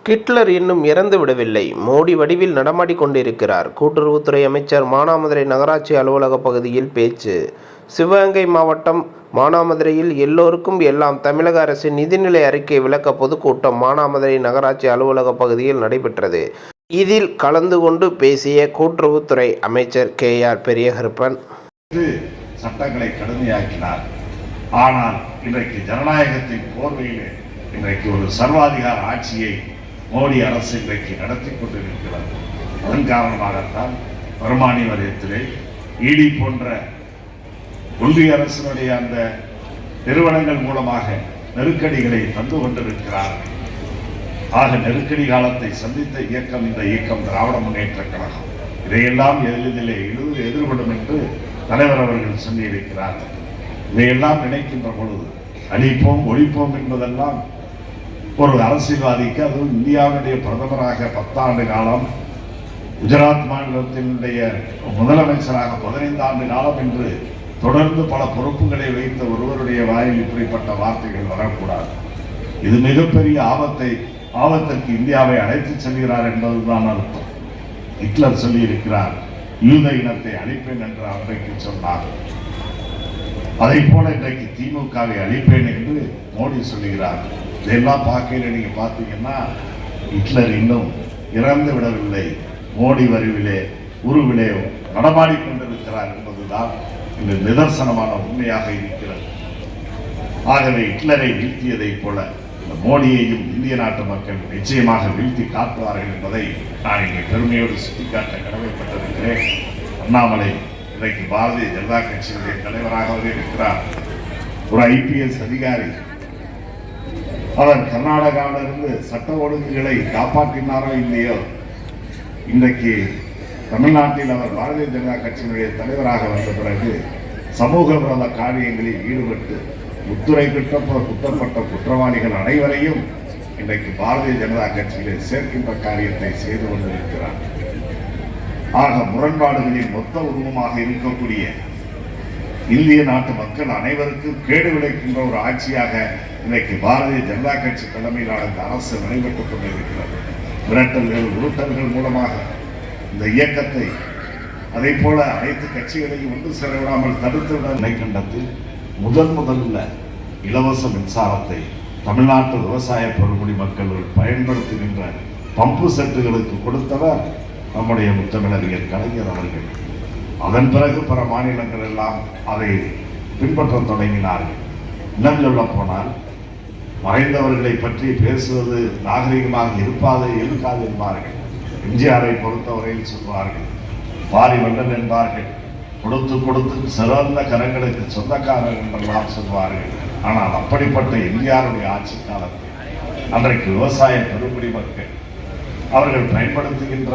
Hitler இன்னும் இறந்து விடவில்லை. மோடி வடிவில் நடமாடிக் கொண்டிருக்கிறார். கூட்டுறவுத்துறை அமைச்சர் மானாமதுரை நகராட்சி அலுவலக பகுதியில் பேச்சு. சிவகங்கை மாவட்டம் மானாமதுரையில் எல்லோருக்கும் எல்லாம் தமிழக அரசின் நிதிநிலை அறிக்கை விளக்க பொதுக்கூட்டம் மானாமதுரை நகராட்சி அலுவலக பகுதியில் நடைபெற்றது. இதில் கலந்து கொண்டு பேசிய கூட்டுறவுத்துறை அமைச்சர் KR பெரியகருப்பன், சட்டங்களை கடுமையாக்கினார். ஆனால் இன்றைக்கு ஜனநாயகத்தின் போர்வையிலே இன்றைக்கு ஒரு சர்வாதிகார ஆட்சியை மோடி அரசு இன்றைக்கு நடத்தி கொண்டிருக்கிறது. அதன் காரணமாகத்தான் வருமான வரியத்திலே இடி போன்ற ஒன்றிய அரசினுடைய அந்த நிறுவனங்கள் மூலமாக நெருக்கடிகளை தந்து கொண்டிருக்கிறார்கள். ஆக நெருக்கடி காலத்தை சந்தித்த இயக்கம் இந்த இயக்கம் திராவிட முன்னேற்ற கழகம். இதையெல்லாம் எளிதிலே எதிர்கொள்ளும் என்று தலைவர் அவர்கள் சொல்லியிருக்கிறார்கள். இதையெல்லாம் நினைக்கின்ற பொழுது அழிப்போம் ஒழிப்போம் என்பதெல்லாம் ஒரு அரசியல்வாதிக்கு, அதுவும் இந்தியாவுடைய பிரதமராக 10 ஆண்டு காலம், குஜராத் மாநிலத்தினுடைய முதலமைச்சராக 15 ஆண்டு காலம் என்று தொடர்ந்து பல பொறுப்புகளை வைத்த ஒருவருடைய வாயில் இப்படிப்பட்ட வார்த்தைகள் வரக்கூடாது. இது மிகப்பெரிய ஆபத்திற்கு இந்தியாவை அழைத்து செல்கிறார் என்பதுதான் அர்த்தம். ஹிட்லர் சொல்லியிருக்கிறார், யூத இனத்தை அழிப்பேன் என்று அன்றைக்கு சொன்னார். அதை போல இன்றைக்கு திமுகவை அழிப்பேன் என்று மோடி சொல்லுகிறார். இதெல்லாம் பார்க்கையில நீங்க பார்த்தீங்கன்னா ஹிட்லர் இன்னும் இறந்து விடவில்லை, மோடி வரிவிலே உருவிலே நடமாடி கொண்டிருக்கிறார் என்பதுதான் இந்த நிதர்சனமான உண்மையாக இருக்கிறது. ஆகவே ஹிட்லரை வீழ்த்தியதை போல இந்த மோடியையும் இந்திய நாட்டு மக்கள் நிச்சயமாக வீழ்த்தி காட்டுவார்கள் என்பதை நான் இங்கே பெருமையோடு சுட்டிக்காட்ட கடமைப்பட்டிருக்கிறேன். அண்ணாமலை இன்றைக்கு பாரதிய ஜனதா கட்சியுடைய தலைவராகவே இருக்கிறார். ஒரு IPS அதிகாரி. அவர் கர்நாடகாவிலிருந்து சட்ட ஒழுங்குகளை காப்பாற்றினாரோ இல்லையோ, இன்றைக்கு தமிழ்நாட்டில் அவர் பாரதிய ஜனதா கட்சியினுடைய தலைவராக வந்த பிறகு சமூக விரோத காரியங்களில் ஈடுபட்டு உத்துறை குற்றப்பட்ட குற்றவாளிகள் அனைவரையும் இன்றைக்கு பாரதிய ஜனதா கட்சியிலே சேர்க்கின்ற காரியத்தை செய்து கொண்டிருக்கிறார். ஆக முரண்பாடுகளின் மொத்த உருவமாக இருக்கக்கூடிய இந்திய நாட்டு மக்கள் அனைவருக்கும் கேடு விளைக்கின்ற ஒரு ஆட்சியாக இன்றைக்கு பாரதிய ஜனதா கட்சி தலைமையிலான இந்த அரசு நடைபெற்றுக் கொண்டிருக்கிறது. மிரட்டல்கள் உருட்டல்கள் மூலமாக இந்த இயக்கத்தை அதை போல அனைத்து கட்சிகளையும் ஒன்று செலவிடாமல் தடுத்துவிட நிலைக்கண்டத்தில் முதல்ல இலவச மின்சாரத்தை தமிழ்நாட்டு விவசாய பெருங்குடி மக்கள் பயன்படுத்துகின்ற பம்பு செட்டுகளுக்கு கொடுத்தவர் நம்முடைய முத்தமிழறிஞர் கலைஞர் அவர்கள். அதன் பிறகு பிற மாநிலங்கள் எல்லாம் அதை பின்பற்ற தொடங்கினார்கள். இன்னும் சொல்ல போனால் மறைந்தவர்களை பற்றி பேசுவது நாகரிகமாக இருக்காது என்பார்கள். எம்ஜிஆரை பொறுத்தவரையில் சொல்வார்கள், பாரி வல்லன் என்பார்கள், கொடுத்து சிறந்த கரங்களுக்கு சொந்தக்காரர் என்றெல்லாம் சொல்வார்கள். ஆனால் அப்படிப்பட்ட எம்ஜிஆருடைய ஆட்சி காலத்தில் அன்றைக்கு விவசாய பெருங்குடி மக்கள் அவர்கள் பயன்படுத்துகின்ற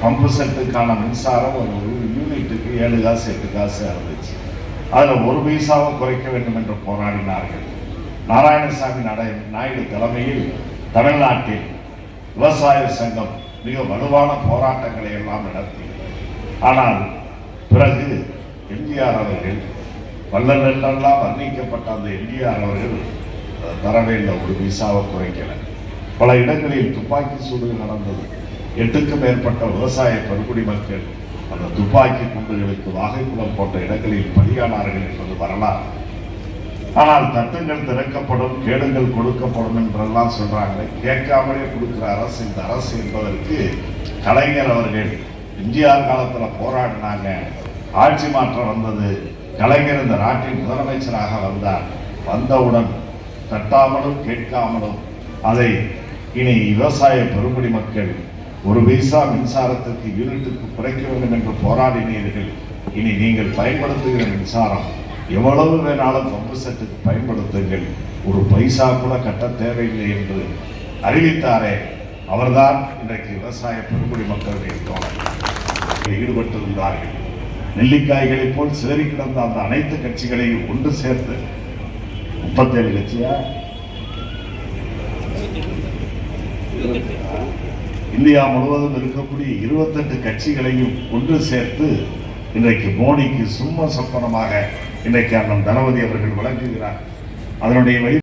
பம்பு செட்டுக்கான மின்சாரம் ஒரு யூனிட்டுக்கு 7 காசு 8 காசு இருந்துச்சு. அதில் 1 பைசாவை குறைக்க வேண்டும் என்று போராடினார்கள். நாராயணசாமி நாயுடு தலைமையில் தமிழ்நாட்டில் விவசாய சங்கம் மிக வலுவான போராட்டங்களை எல்லாம் நடத்தி, ஆனால் பிறகு எம்ஜிஆர் அவர்கள் வல்லல் என்றெல்லாம் வர்ணிக்கப்பட்ட அந்த எம்ஜிஆர் அவர்கள் தரவே இல்லை, 1 பைசாவை குறைக்கல. பல இடங்களில் துப்பாக்கி சூடு நடந்தது. 8க்கும் மேற்பட்ட விவசாய பெருங்குடி மக்கள் அந்த துப்பாக்கி குண்டுகளுக்கு வாகைக்குளம் போட்ட இடங்களில் பலியானார்கள் என்பது வரலாறு. ஆனால் தட்டுங்கள் திறக்கப்படும், கேடுங்கள் கொடுக்கப்படும் என்றெல்லாம் சொல்றாங்க. கேட்காமலே கொடுக்கிற அரசு இந்த அரசு என்பதற்கு கலைஞர் அவர்கள் எம்ஜிஆர் காலத்தில் போராடினாங்க. ஆட்சி மாற்றம் வந்தது. கலைஞர் இந்த நாட்டின் முதலமைச்சராக வந்தார். வந்தவுடன் தட்டாமலும் கேட்காமலும் அதை இனி விவசாய பெருங்குடி மக்கள் 1 பைசா மின்சாரத்திற்கு யூனிட்டுக்கு குறைக்க வேண்டும் என்று போராடினீர்கள். இனி நீங்கள் பயன்படுத்துகிற மின்சாரம் எவ்வளவு வேணாலும் பம்பு செட்டுக்கு பயன்படுத்துங்கள், 1 பைசா கூட கட்ட தேவையில்லை என்று அறிவித்தாரே, அவர்தான் இன்றைக்கு விவசாய பெருங்குடி மக்களுடைய தோழர் ஈடுபட்டிருந்தார்கள். நெல்லிக்காய்களைப் போல் சிதறி கிடந்த அந்த அனைத்து கட்சிகளையும் ஒன்று சேர்த்து 37 கட்சியா இந்தியா முழுவதும் இருக்கக்கூடிய 28 கட்சிகளையும் ஒன்று சேர்த்து இன்றைக்கு மோடிக்கு சும்மா சொப்பனமாக இன்றைக்கு அண்ணன் தளபதி அவர்கள் வழங்குகிறார். அதனுடைய